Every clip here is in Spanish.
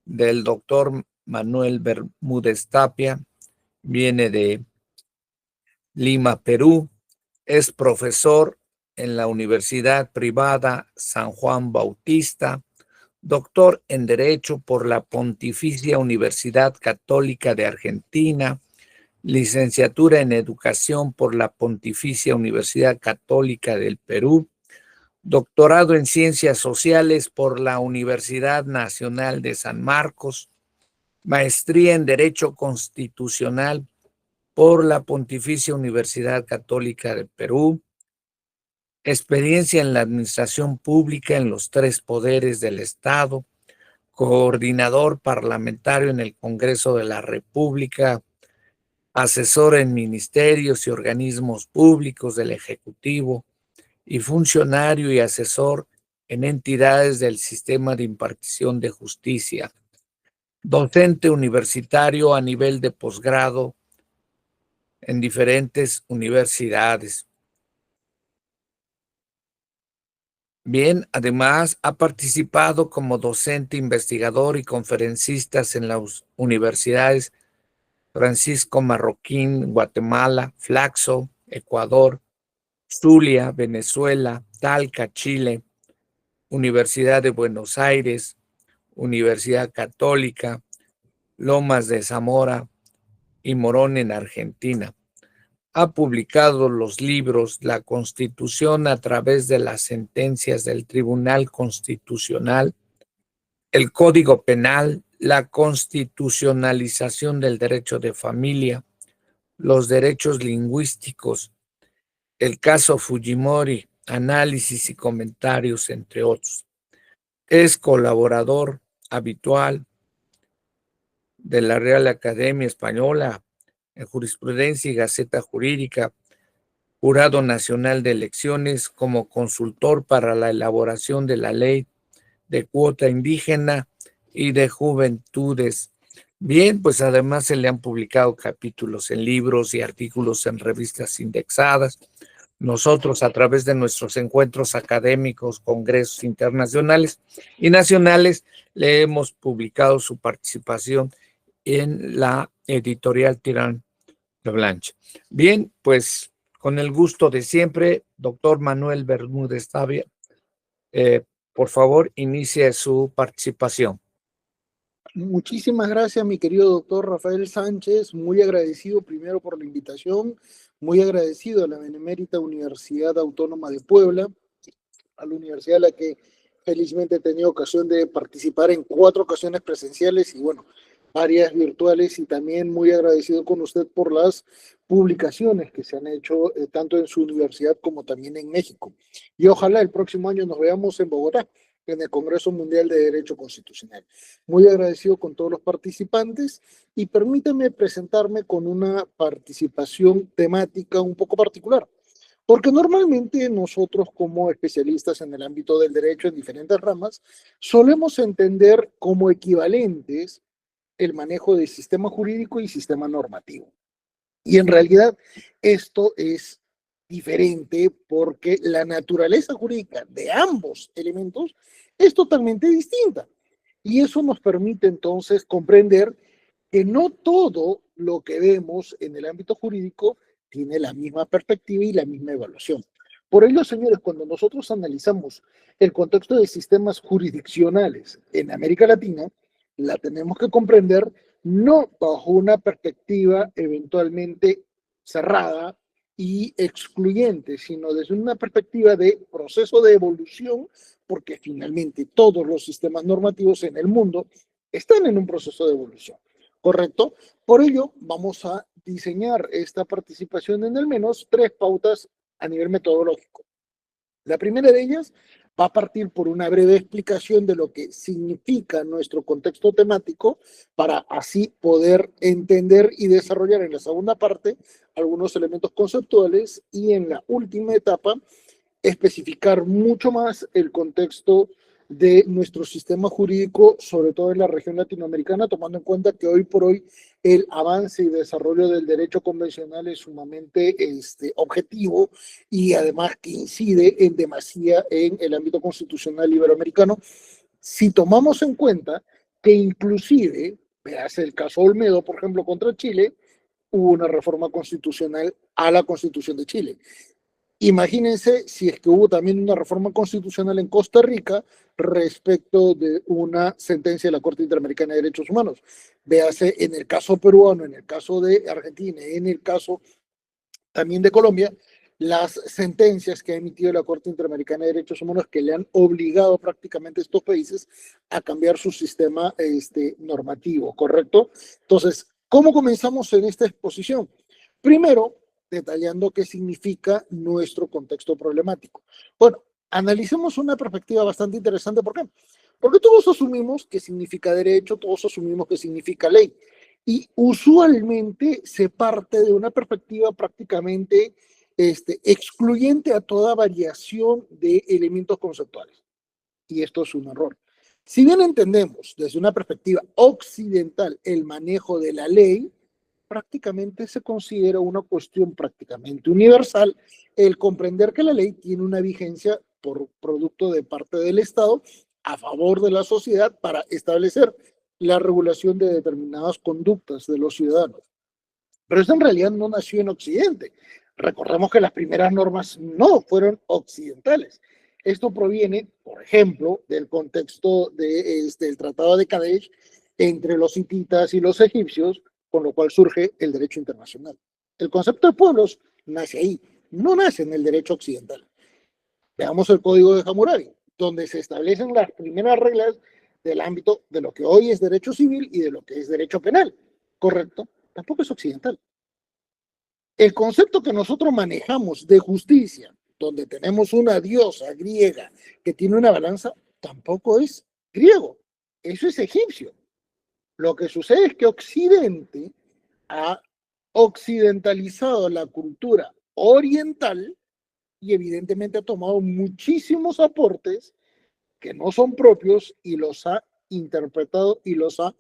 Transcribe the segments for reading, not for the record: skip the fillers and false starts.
del doctor Manuel Bermúdez Tapia, viene de Lima, Perú, es profesor en la Universidad Privada San Juan Bautista, doctor en Derecho por la Pontificia Universidad Católica de Argentina, licenciatura en Educación por la Pontificia Universidad Católica del Perú, doctorado en Ciencias Sociales por la Universidad Nacional de San Marcos, maestría en Derecho Constitucional por la Pontificia Universidad Católica del Perú, experiencia en la administración pública en los 3 poderes del Estado, coordinador parlamentario en el Congreso de la República, asesor en ministerios y organismos públicos del Ejecutivo y funcionario y asesor en entidades del sistema de impartición de justicia, docente universitario a nivel de posgrado en diferentes universidades. Bien, además ha participado como docente, investigador y conferencista en las universidades Francisco Marroquín, Guatemala, Flaxo, Ecuador, Zulia, Venezuela, Talca, Chile, Universidad de Buenos Aires, Universidad Católica, Lomas de Zamora y Morón en Argentina. Ha publicado los libros La Constitución a través de las sentencias del Tribunal Constitucional, el Código Penal, la constitucionalización del derecho de familia, los derechos lingüísticos, el caso Fujimori, análisis y comentarios, entre otros. Es colaborador habitual de la Real Academia Española en Jurisprudencia y Gaceta Jurídica, Jurado Nacional de Elecciones, como consultor para la elaboración de la ley de cuota indígena y de juventudes. Bien, pues además se le han publicado capítulos en libros y artículos en revistas indexadas. Nosotros, a través de nuestros encuentros académicos, congresos internacionales y nacionales, le hemos publicado su participación en la editorial Tirán de Blanche. Bien, pues con el gusto de siempre, doctor Manuel Bermúdez Tapia, por favor, inicie su participación. Muchísimas gracias, mi querido doctor Rafael Sánchez. Muy agradecido primero por la invitación, muy agradecido a la Benemérita Universidad Autónoma de Puebla, a la universidad a la que felizmente he tenido ocasión de participar en 4 ocasiones presenciales y bueno, varias virtuales, y también muy agradecido con usted por las publicaciones que se han hecho tanto en su universidad como también en México. Y ojalá el próximo año nos veamos en Bogotá, en el Congreso Mundial de Derecho Constitucional. Muy agradecido con todos los participantes y permítame presentarme con una participación temática un poco particular. Porque normalmente nosotros como especialistas en el ámbito del derecho en diferentes ramas, solemos entender como equivalentes el manejo de sistema jurídico y sistema normativo. Y en realidad esto es diferente porque la naturaleza jurídica de ambos elementos es totalmente distinta. Y eso nos permite entonces comprender que no todo lo que vemos en el ámbito jurídico tiene la misma perspectiva y la misma evaluación. Por ello, señores, cuando nosotros analizamos el contexto de sistemas jurisdiccionales en América Latina, la tenemos que comprender no bajo una perspectiva eventualmente cerrada y excluyente, sino desde una perspectiva de proceso de evolución, porque finalmente todos los sistemas normativos en el mundo están en un proceso de evolución, ¿correcto? Por ello, vamos a diseñar esta participación en al menos 3 pautas a nivel metodológico. La primera de ellas va a partir por una breve explicación de lo que significa nuestro contexto temático para así poder entender y desarrollar en la segunda parte algunos elementos conceptuales y en la última etapa especificar mucho más el contexto de nuestro sistema jurídico, sobre todo en la región latinoamericana, tomando en cuenta que hoy por hoy el avance y desarrollo del derecho convencional es sumamente objetivo y además que incide en demasía en el ámbito constitucional iberoamericano. Si tomamos en cuenta que inclusive, veas el caso Olmedo, por ejemplo, contra Chile, hubo una reforma constitucional a la Constitución de Chile. Imagínense si es que hubo también una reforma constitucional en Costa Rica respecto de una sentencia de la Corte Interamericana de Derechos Humanos. Véase en el caso peruano, en el caso de Argentina, en el caso también de Colombia, las sentencias que ha emitido la Corte Interamericana de Derechos Humanos que le han obligado prácticamente a estos países a cambiar su sistema normativo, ¿correcto? Entonces, ¿cómo comenzamos en esta exposición? Primero, detallando qué significa nuestro contexto problemático. Bueno, analicemos una perspectiva bastante interesante. ¿Por qué? Porque todos asumimos que significa derecho, todos asumimos que significa ley. Y usualmente se parte de una perspectiva prácticamente excluyente a toda variación de elementos conceptuales. Y esto es un error. Si bien entendemos desde una perspectiva occidental el manejo de la ley, prácticamente se considera una cuestión prácticamente universal el comprender que la ley tiene una vigencia por producto de parte del Estado a favor de la sociedad para establecer la regulación de determinadas conductas de los ciudadanos. Pero eso en realidad no nació en Occidente. Recordemos que las primeras normas no fueron occidentales. Esto proviene, por ejemplo, del contexto del Tratado de Kadesh entre los hititas y los egipcios, con lo cual surge el derecho internacional. El concepto de pueblos nace ahí, no nace en el derecho occidental. Veamos el Código de Hammurabi, donde se establecen las primeras reglas del ámbito de lo que hoy es derecho civil y de lo que es derecho penal, ¿correcto? Tampoco es occidental. El concepto que nosotros manejamos de justicia, donde tenemos una diosa griega que tiene una balanza, tampoco es griego, eso es egipcio. Lo que sucede es que Occidente ha occidentalizado la cultura oriental y evidentemente ha tomado muchísimos aportes que no son propios y los ha interpretado y los ha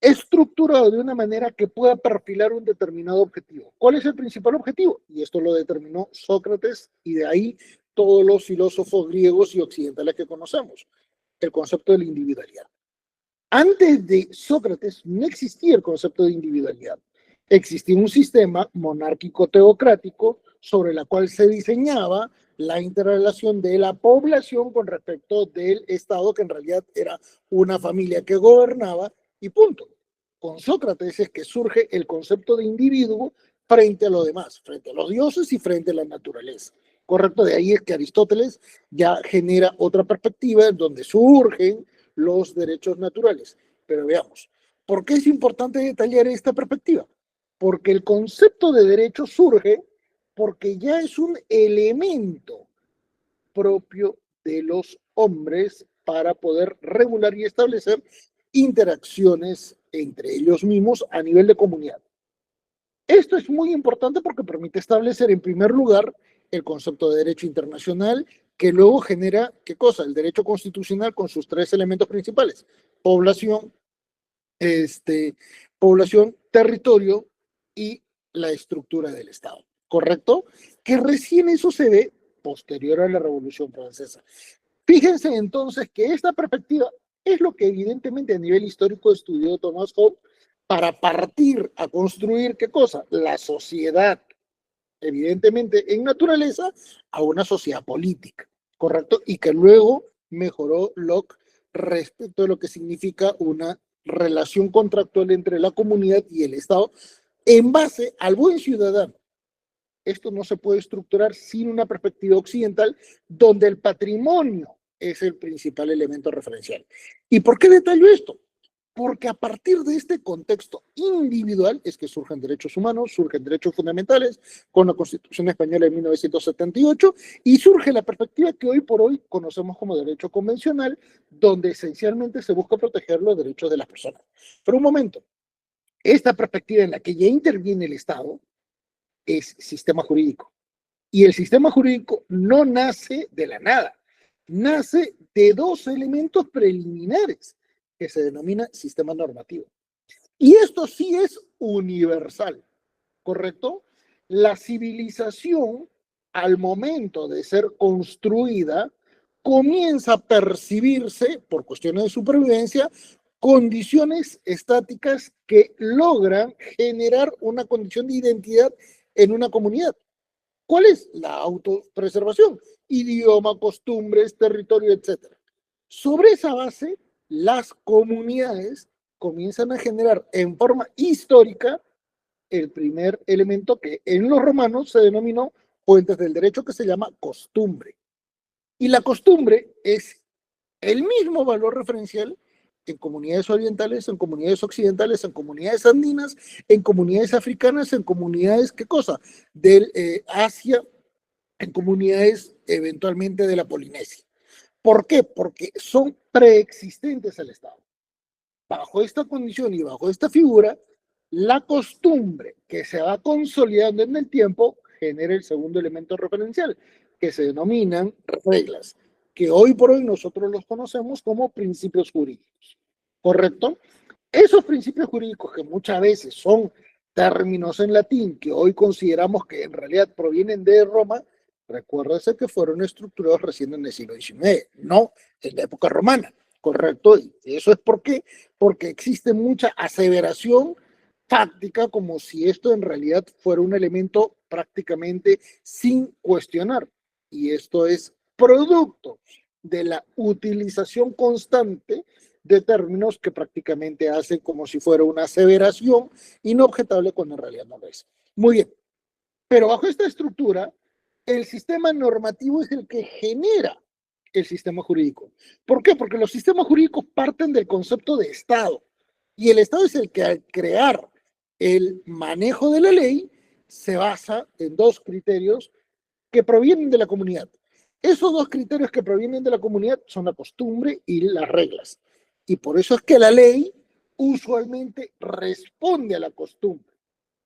estructurado de una manera que pueda perfilar un determinado objetivo. ¿Cuál es el principal objetivo? Y esto lo determinó Sócrates y de ahí todos los filósofos griegos y occidentales que conocemos, el concepto de la individualidad. Antes de Sócrates no existía el concepto de individualidad. Existía un sistema monárquico teocrático sobre el cual se diseñaba la interrelación de la población con respecto del Estado, que en realidad era una familia que gobernaba, y punto. Con Sócrates es que surge el concepto de individuo frente a lo demás, frente a los dioses y frente a la naturaleza. Correcto, de ahí es que Aristóteles ya genera otra perspectiva en donde surgen los derechos naturales. Pero veamos, ¿por qué es importante detallar esta perspectiva? Porque el concepto de derecho surge porque ya es un elemento propio de los hombres para poder regular y establecer interacciones entre ellos mismos a nivel de comunidad. Esto es muy importante porque permite establecer en primer lugar el concepto de derecho internacional, que luego genera, ¿qué cosa? El derecho constitucional con sus tres elementos principales: población, población, territorio y la estructura del Estado, ¿correcto? Que recién eso se ve posterior a la Revolución Francesa. Fíjense entonces que esta perspectiva es lo que evidentemente a nivel histórico estudió Thomas Hobbes para partir a construir, ¿qué cosa? La sociedad, evidentemente en naturaleza, a una sociedad política, ¿correcto? Y que luego mejoró Locke respecto de lo que significa una relación contractual entre la comunidad y el Estado en base al buen ciudadano. Esto no se puede estructurar sin una perspectiva occidental donde el patrimonio es el principal elemento referencial. ¿Y por qué detallo esto? Porque a partir de este contexto individual es que surgen derechos humanos, surgen derechos fundamentales con la Constitución Española de 1978 y surge la perspectiva que hoy por hoy conocemos como derecho convencional, donde esencialmente se busca proteger los derechos de las personas. Pero un momento, esta perspectiva en la que ya interviene el Estado es sistema jurídico. Y el sistema jurídico no nace de la nada, nace de dos elementos preliminares que se denomina sistema normativo. Y esto sí es universal, ¿correcto? La civilización, al momento de ser construida, comienza a percibirse, por cuestiones de supervivencia, condiciones estáticas que logran generar una condición de identidad en una comunidad. ¿Cuál es? La autopreservación, idioma, costumbres, territorio, etc. Sobre esa base, las comunidades comienzan a generar en forma histórica el primer elemento que en los romanos se denominó fuentes del derecho, que se llama costumbre. Y la costumbre es el mismo valor referencial en comunidades orientales, en comunidades occidentales, en comunidades andinas, en comunidades africanas, en comunidades, ¿qué cosa? Del Asia, en comunidades eventualmente de la Polinesia. ¿Por qué? Porque son preexistentes al Estado. Bajo esta condición y bajo esta figura, la costumbre que se va consolidando en el tiempo genera el segundo elemento referencial, que se denominan reglas, que hoy por hoy nosotros los conocemos como principios jurídicos. ¿Correcto? Esos principios jurídicos, que muchas veces son términos en latín que hoy consideramos que en realidad provienen de Roma, recuérdese que fueron estructurados recién en el siglo XIX, no en la época romana. ¿Correcto? Y eso es porque existe mucha aseveración fáctica, como si esto en realidad fuera un elemento prácticamente sin cuestionar. Y esto es producto de la utilización constante de términos que prácticamente hacen como si fuera una aseveración inobjetable cuando en realidad no lo es. Muy bien, pero bajo esta estructura, el sistema normativo es el que genera el sistema jurídico. ¿Por qué? Porque los sistemas jurídicos parten del concepto de Estado, y el Estado es el que, al crear el manejo de la ley, se basa en dos criterios que provienen de la comunidad. Esos dos criterios que provienen de la comunidad son la costumbre y las reglas. Y por eso es que la ley usualmente responde a la costumbre,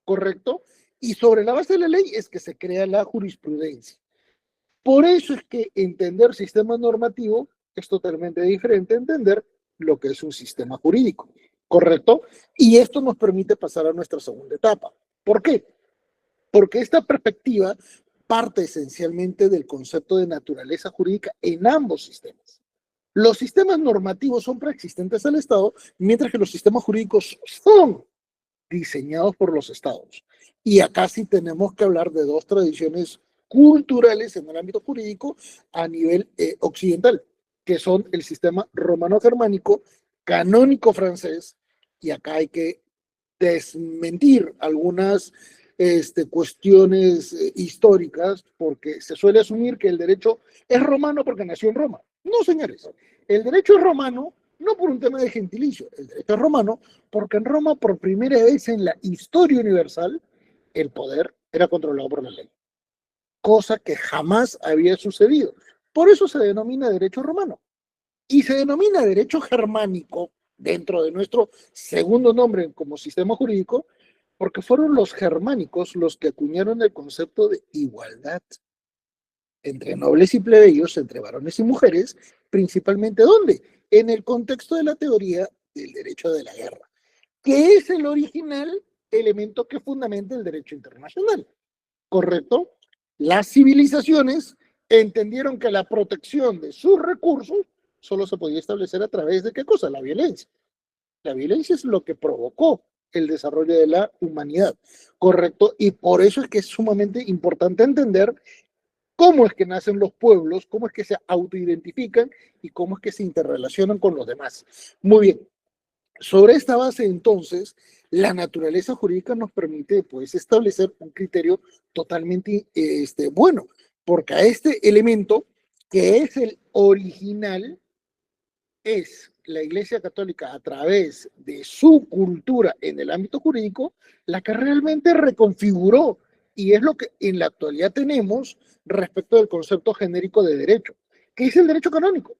¿correcto? Y sobre la base de la ley es que se crea la jurisprudencia. Por eso es que entender sistema normativo es totalmente diferente a entender lo que es un sistema jurídico, ¿correcto? Y esto nos permite pasar a nuestra segunda etapa. ¿Por qué? Porque esta perspectiva parte esencialmente del concepto de naturaleza jurídica en ambos sistemas. Los sistemas normativos son preexistentes al Estado, mientras que los sistemas jurídicos son diseñados por los estados. Y acá sí tenemos que hablar de dos tradiciones culturales en el ámbito jurídico a nivel occidental, que son el sistema romano-germánico, canónico francés, y acá hay que desmentir algunas cuestiones históricas, porque se suele asumir que el derecho es romano porque nació en Roma. No, señores, el derecho es romano no por un tema de gentilicio, el derecho es romano porque en Roma, por primera vez en la historia universal, el poder era controlado por la ley, cosa que jamás había sucedido. Por eso se denomina derecho romano. Y se denomina derecho germánico dentro de nuestro segundo nombre como sistema jurídico, porque fueron los germánicos los que acuñaron el concepto de igualdad entre nobles y plebeyos, entre varones y mujeres, principalmente ¿dónde? En el contexto de la teoría del derecho de la guerra, que es el original elemento que fundamenta el derecho internacional, ¿correcto? Las civilizaciones entendieron que la protección de sus recursos solo se podía establecer a través de ¿qué cosa? La violencia. La violencia es lo que provocó el desarrollo de la humanidad, ¿correcto? Y por eso es que es sumamente importante entender cómo es que nacen los pueblos, cómo es que se autoidentifican y cómo es que se interrelacionan con los demás. Muy bien. Sobre esta base, entonces, la naturaleza jurídica nos permite, pues, establecer un criterio totalmente bueno, porque a este elemento, que es el original, es la Iglesia Católica, a través de su cultura en el ámbito jurídico, la que realmente reconfiguró, y es lo que en la actualidad tenemos respecto del concepto genérico de derecho, que es el derecho canónico,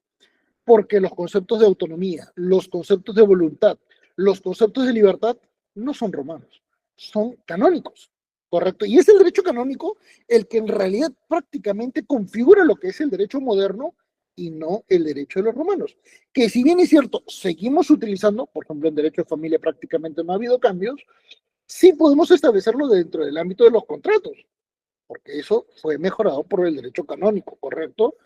porque los conceptos de autonomía, los conceptos de voluntad, los conceptos de libertad no son romanos, son canónicos, ¿correcto? Y es el derecho canónico el que en realidad prácticamente configura lo que es el derecho moderno y no el derecho de los romanos. Que si bien es cierto, seguimos utilizando, por ejemplo, en derecho de familia prácticamente no ha habido cambios, sí podemos establecerlo dentro del ámbito de los contratos, porque eso fue mejorado por el derecho canónico, ¿correcto?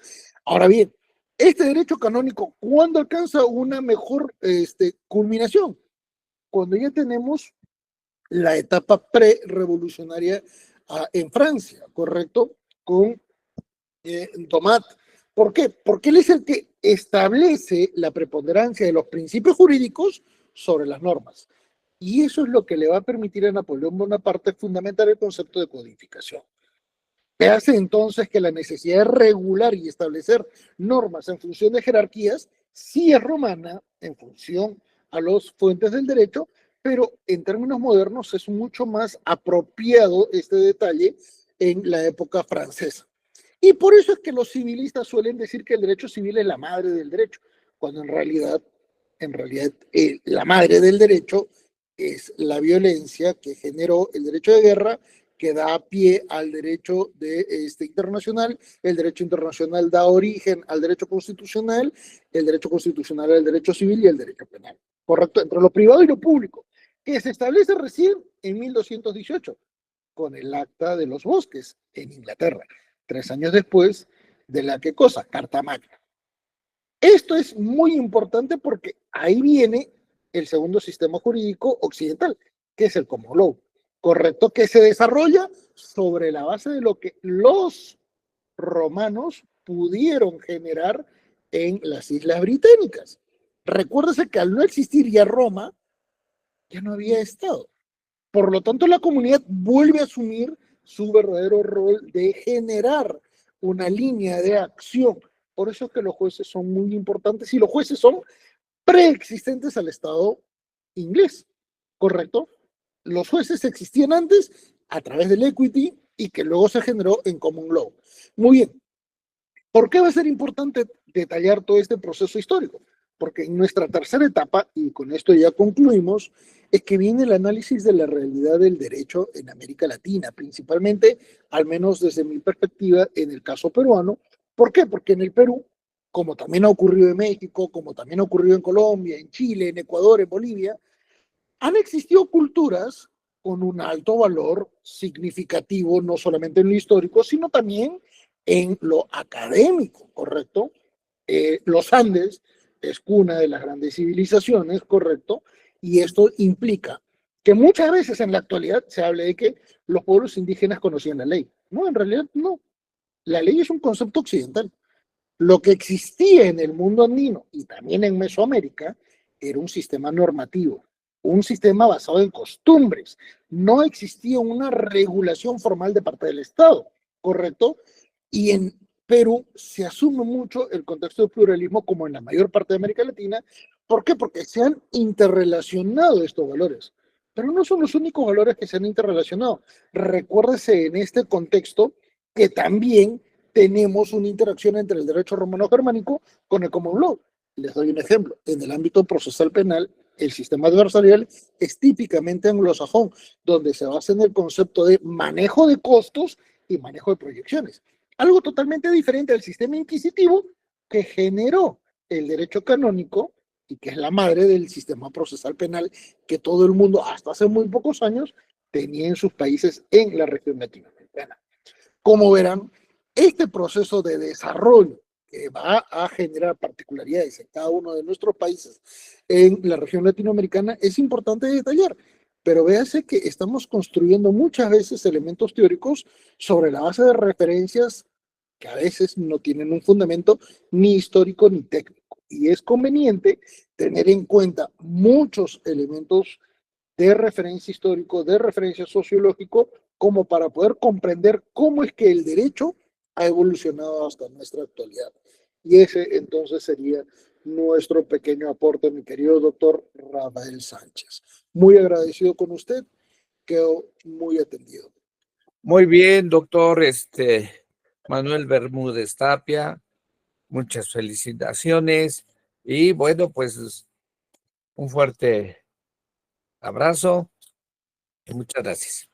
Ahora bien, Este derecho canónico, ¿cuándo alcanza una mejor culminación? Cuando ya tenemos la etapa pre-revolucionaria en Francia, ¿correcto? Con Tomat. ¿Por qué? Porque él es el que establece la preponderancia de los principios jurídicos sobre las normas. Y eso es lo que le va a permitir a Napoleón Bonaparte fundamentar el concepto de codificación. ¿Qué hace entonces que la necesidad de regular y establecer normas en función de jerarquías sí es romana en función a las fuentes del derecho, pero en términos modernos es mucho más apropiado este detalle en la época francesa? Y por eso es que los civilistas suelen decir que el derecho civil es la madre del derecho, cuando en realidad, la madre del derecho es la violencia que generó el derecho de guerra, que da pie al derecho internacional, el derecho internacional da origen al derecho constitucional, el derecho constitucional al derecho civil y el derecho penal. Correcto, entre lo privado y lo público, que se establece recién en 1218 con el Acta de los Bosques en Inglaterra, 3 años después de la que cosa, Carta Magna. Esto es muy importante porque ahí viene el segundo sistema jurídico occidental, que es el common law, correcto, que se desarrolla sobre la base de lo que los romanos pudieron generar en las Islas Británicas. Recuérdese que al no existir ya Roma, ya no había Estado. Por lo tanto, la comunidad vuelve a asumir su verdadero rol de generar una línea de acción. Por eso es que los jueces son muy importantes y los jueces son preexistentes al Estado inglés, ¿correcto? Los jueces existían antes a través del equity y que luego se generó en common law. Muy bien, ¿por qué va a ser importante detallar todo este proceso histórico? Porque en nuestra tercera etapa, y con esto ya concluimos, es que viene el análisis de la realidad del derecho en América Latina, principalmente, al menos desde mi perspectiva, en el caso peruano. ¿Por qué? Porque en el Perú, como también ha ocurrido en México, como también ha ocurrido en Colombia, en Chile, en Ecuador, en Bolivia, han existido culturas con un alto valor significativo, no solamente en lo histórico, sino también en lo académico, ¿correcto? Los Andes es cuna de las grandes civilizaciones, ¿correcto? Y esto implica que muchas veces en la actualidad se hable de que los pueblos indígenas conocían la ley. No, en realidad no. La ley es un concepto occidental. Lo que existía en el mundo andino y también en Mesoamérica era un sistema normativo, un sistema basado en costumbres. No existía una regulación formal de parte del Estado, ¿correcto? Y en Perú se asume mucho el contexto de pluralismo como en la mayor parte de América Latina. ¿Por qué? Porque se han interrelacionado estos valores. Pero no son los únicos valores que se han interrelacionado. Recuérdese en este contexto que también tenemos una interacción entre el derecho romano-germánico con el common law. Les doy un ejemplo. En el ámbito procesal penal, el sistema adversarial es típicamente anglosajón, donde se basa en el concepto de manejo de costos y manejo de proyecciones. Algo totalmente diferente al sistema inquisitivo que generó el derecho canónico y que es la madre del sistema procesal penal que todo el mundo hasta hace muy pocos años tenía en sus países en la región latinoamericana. Como verán, este proceso de desarrollo que va a generar particularidades en cada uno de nuestros países en la región latinoamericana es importante detallar, pero véase que estamos construyendo muchas veces elementos teóricos sobre la base de referencias que a veces no tienen un fundamento ni histórico ni técnico. Y es conveniente tener en cuenta muchos elementos de referencia histórico, de referencia sociológico, como para poder comprender cómo es que el derecho ha evolucionado hasta nuestra actualidad. Y ese entonces sería nuestro pequeño aporte, mi querido doctor Rafael Sánchez. Muy agradecido con usted, quedo muy atendido. Muy bien, doctor Manuel Bermúdez Tapia, muchas felicitaciones y bueno, pues un fuerte abrazo y muchas gracias.